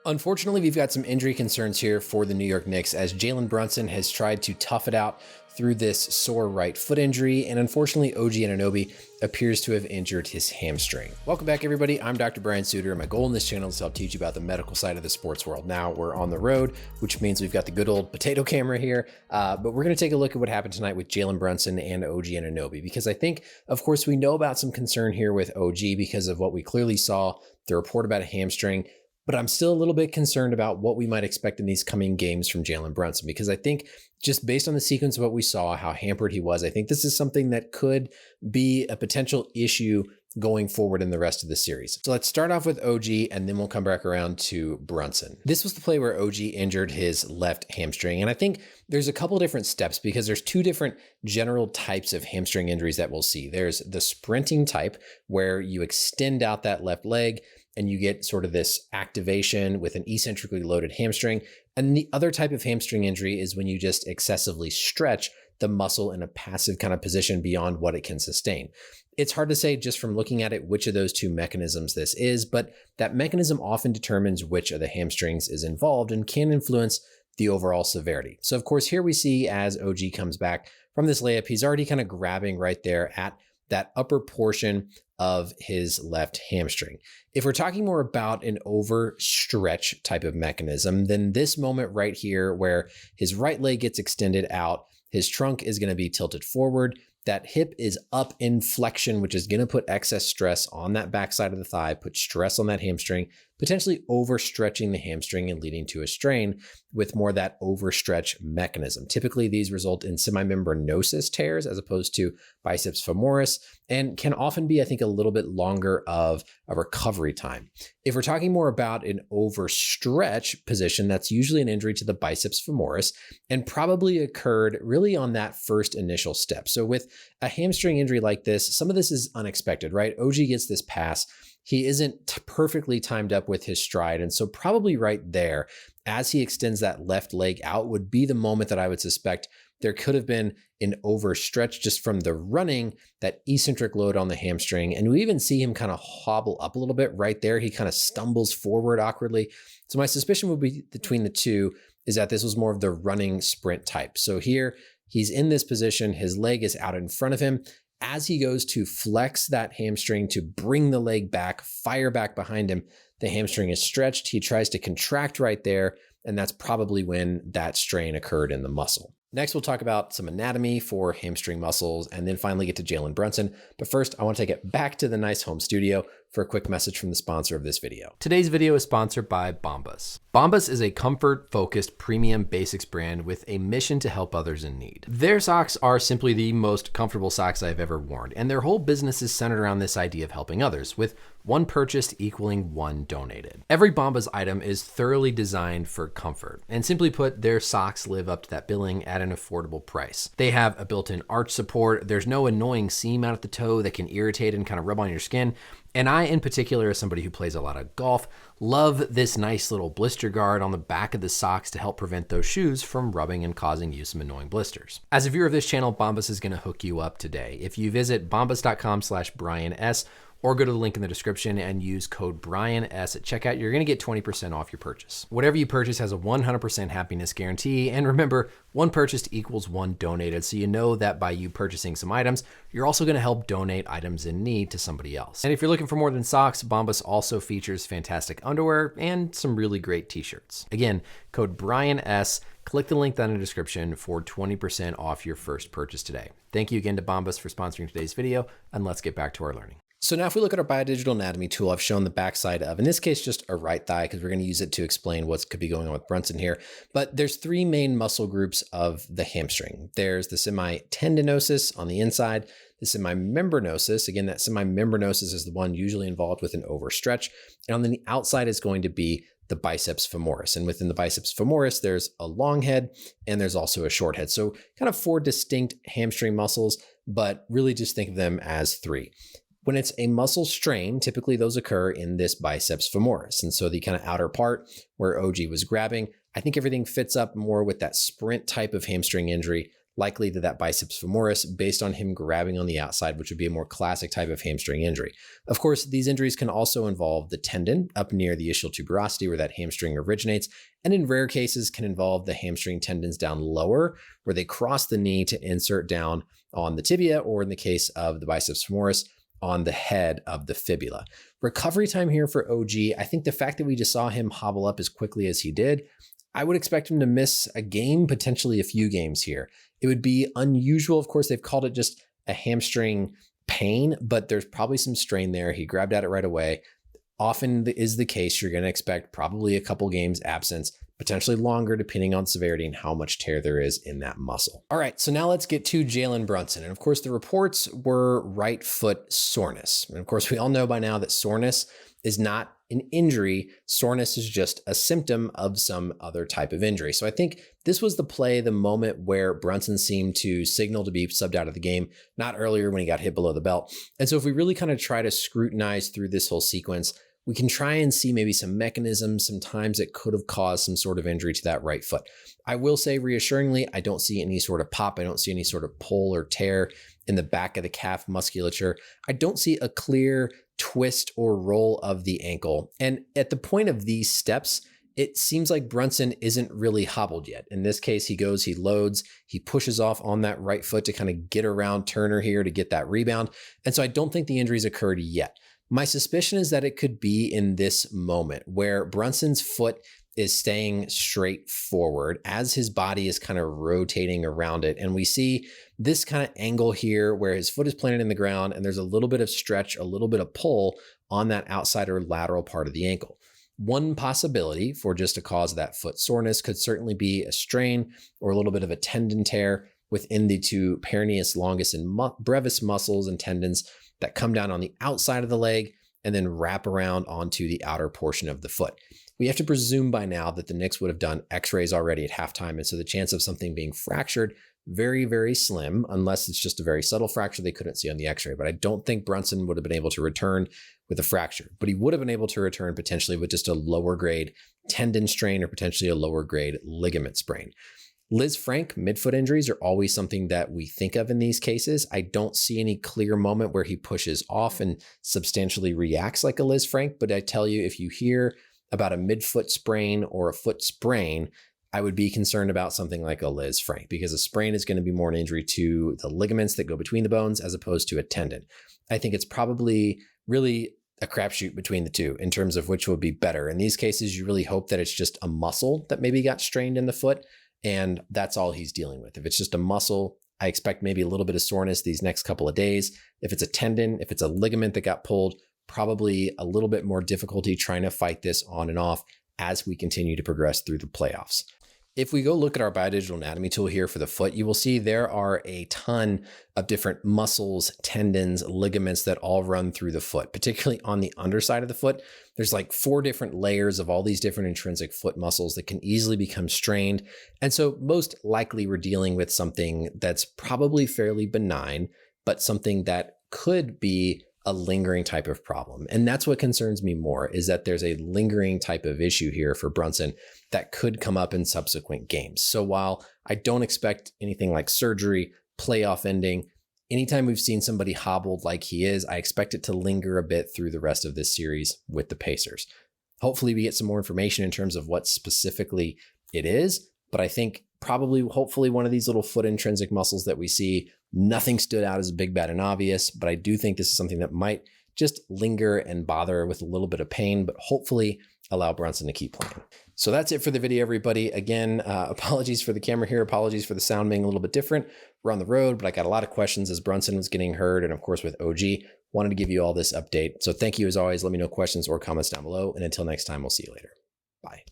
Unfortunately, we've got some injury concerns here for the New York Knicks as Jalen Brunson has tried to tough it out through this sore right foot injury, and unfortunately, OG Anunoby appears to have injured his hamstring. Welcome back, everybody. I'm Dr. Brian Sutterer, and my goal in this channel is to help teach you about the medical side of the sports world. Now, we're on the road, which means we've got the good old potato camera here, but we're going to take a look at what happened tonight with Jalen Brunson and OG Anunoby, because I think, of course, we know about some concern here with OG because of what we clearly saw, the report about a hamstring. But I'm still a little bit concerned about what we might expect in these coming games from Jalen Brunson, because I think just based on the sequence of what we saw, how hampered he was, I think this is something that could be a potential issue going forward in the rest of the series. So let's start off with OG and then we'll come back around to Brunson. This was the play where OG injured his left hamstring. And I think there's a couple different steps because there's two different general types of hamstring injuries that we'll see. There's the sprinting type where you extend out that left leg and you get sort of this activation with an eccentrically loaded hamstring. And the other type of hamstring injury is when you just excessively stretch the muscle in a passive kind of position beyond what it can sustain. It's hard to say just from looking at it which of those two mechanisms this is, but that mechanism often determines which of the hamstrings is involved and can influence the overall severity. So of course, here we see as OG comes back from this layup, he's already kind of grabbing right there at that upper portion of his left hamstring. If we're talking more about an overstretch type of mechanism, then this moment right here where his right leg gets extended out, his trunk is going to be tilted forward. That hip is up in flexion, which is going to put excess stress on that backside of the thigh, put stress on that hamstring, potentially overstretching the hamstring and leading to a strain with more of that overstretch mechanism. Typically, these result in semimembranosus tears as opposed to biceps femoris and can often be, I think, a little bit longer of a recovery time. If we're talking more about an overstretch position, that's usually an injury to the biceps femoris and probably occurred really on that first initial step. So with a hamstring injury like this, some of this is unexpected, right? OG gets this pass. He isn't perfectly timed up with his stride. And so probably right there, as he extends that left leg out would be the moment that I would suspect there could have been an overstretch just from the running, that eccentric load on the hamstring. And we even see him kind of hobble up a little bit right there. He kind of stumbles forward awkwardly. So my suspicion would be between the two is that this was more of the running sprint type. So here he's in this position, his leg is out in front of him. As he goes to flex that hamstring to bring the leg back, fire back behind him, the hamstring is stretched. He tries to contract right there, and that's probably when that strain occurred in the muscle. Next, we'll talk about some anatomy for hamstring muscles and then finally get to Jalen Brunson. But first, I want to take it back to the nice home studio for a quick message from the sponsor of this video. Today's video is sponsored by Bombas. Bombas is a comfort-focused premium basics brand with a mission to help others in need. Their socks are simply the most comfortable socks I've ever worn, and their whole business is centered around this idea of helping others, with one purchased equaling one donated. Every Bombas item is thoroughly designed for comfort, and simply put, their socks live up to that billing at an affordable price. They have a built-in arch support. There's no annoying seam out at the toe that can irritate and kind of rub on your skin. And I, in particular, as somebody who plays a lot of golf, love this nice little blister guard on the back of the socks to help prevent those shoes from rubbing and causing you some annoying blisters. As a viewer of this channel, Bombas is going to hook you up today. If you visit bombas.com/BrianS or go to the link in the description and use code BrianS at checkout, you're going to get 20% off your purchase. Whatever you purchase has a 100% happiness guarantee. And remember, one purchased equals one donated. So you know that by you purchasing some items, you're also going to help donate items in need to somebody else. And if you're looking for more than socks, Bombas also features fantastic underwear and some really great t-shirts. Again, code BrianS. Click the link down in the description for 20% off your first purchase today. Thank you again to Bombas for sponsoring today's video, and let's get back to our learning. So now if we look at our biodigital anatomy tool, I've shown the backside of, in this case, just a right thigh, because we're going to use it to explain what could be going on with Brunson here. But there's three main muscle groups of the hamstring. There's the semitendinosus on the inside, the semimembranosus. Again, that semimembranosus is the one usually involved with an overstretch. And on the outside is going to be the biceps femoris. And within the biceps femoris, there's a long head and there's also a short head. So kind of four distinct hamstring muscles, but really just think of them as three. When it's a muscle strain, typically those occur in this biceps femoris. And so the kind of outer part where OG was grabbing, I think everything fits up more with that sprint type of hamstring injury likely to that biceps femoris based on him grabbing on the outside, which would be a more classic type of hamstring injury. Of course, these injuries can also involve the tendon up near the ischial tuberosity where that hamstring originates, and in rare cases can involve the hamstring tendons down lower where they cross the knee to insert down on the tibia, or in the case of the biceps femoris, on the head of the fibula. Recovery time here for OG, I think the fact that we just saw him hobble up as quickly as he did, I would expect him to miss a game, potentially a few games here. It would be unusual. Of course, they've called it just a hamstring pain, but there's probably some strain there. He grabbed at it right away. Often is the case, you're going to expect probably a couple games absence, potentially longer depending on severity and how much tear there is in that muscle. All right, so now let's get to Jalen Brunson. And of course, the reports were right foot soreness. And of course, we all know by now that soreness is not an injury. Soreness is just a symptom of some other type of injury. So I think this was the moment where Brunson seemed to signal to be subbed out of the game, not earlier when he got hit below the belt. And so if we really kind of try to scrutinize through this whole sequence, we can try and see maybe some mechanisms, sometimes it could have caused some sort of injury to that right foot. I will say reassuringly, I don't see any sort of pop. I don't see any sort of pull or tear in the back of the calf musculature. I don't see a clear twist or roll of the ankle. And at the point of these steps, it seems like Brunson isn't really hobbled yet. In this case, he goes, he loads, he pushes off on that right foot to kind of get around Turner here to get that rebound. And so I don't think the injury's occurred yet. My suspicion is that it could be in this moment where Brunson's foot is staying straight forward as his body is kind of rotating around it. And we see this kind of angle here where his foot is planted in the ground and there's a little bit of stretch, a little bit of pull on that outside or lateral part of the ankle. One possibility for just a cause of that foot soreness could certainly be a strain or a little bit of a tendon tear within the two peroneus longus and brevis muscles and tendons that come down on the outside of the leg and then wrap around onto the outer portion of the foot. We have to presume by now that the Knicks would have done x-rays already at halftime. And so the chance of something being fractured, very, very slim, unless it's just a very subtle fracture they couldn't see on the x-ray. But I don't think Brunson would have been able to return with a fracture, but he would have been able to return potentially with just a lower grade tendon strain or potentially a lower grade ligament sprain. Liz Frank midfoot injuries are always something that we think of in these cases. I don't see any clear moment where he pushes off and substantially reacts like a Liz Frank, but I tell you, if you hear about a midfoot sprain or a foot sprain, I would be concerned about something like a Liz Frank, because a sprain is going to be more an injury to the ligaments that go between the bones as opposed to a tendon. I think it's probably really a crapshoot between the two in terms of which would be better. In these cases, you really hope that it's just a muscle that maybe got strained in the foot, and that's all he's dealing with. If it's just a muscle, I expect maybe a little bit of soreness these next couple of days. If it's a tendon, if it's a ligament that got pulled, probably a little bit more difficulty trying to fight this on and off as we continue to progress through the playoffs. If we go look at our biodigital anatomy tool here for the foot, you will see there are a ton of different muscles, tendons, ligaments that all run through the foot, particularly on the underside of the foot. There's like 4 different layers of all these different intrinsic foot muscles that can easily become strained. And so most likely we're dealing with something that's probably fairly benign, but something that could be a lingering type of problem. And that's what concerns me more, is that there's a lingering type of issue here for Brunson that could come up in subsequent games. So while I don't expect anything like surgery, playoff ending, anytime we've seen somebody hobbled like he is, I expect it to linger a bit through the rest of this series with the Pacers. Hopefully we get some more information in terms of what specifically it is, but I think hopefully one of these little foot intrinsic muscles that we see, nothing stood out as big, bad, and obvious, but I do think this is something that might just linger and bother with a little bit of pain, but hopefully allow Brunson to keep playing. So that's it for the video, everybody. Again, apologies for the camera here. Apologies for the sound being a little bit different. We're on the road, but I got a lot of questions as Brunson was getting hurt. And of course, with OG, wanted to give you all this update. So thank you as always. Let me know questions or comments down below. And until next time, we'll see you later. Bye.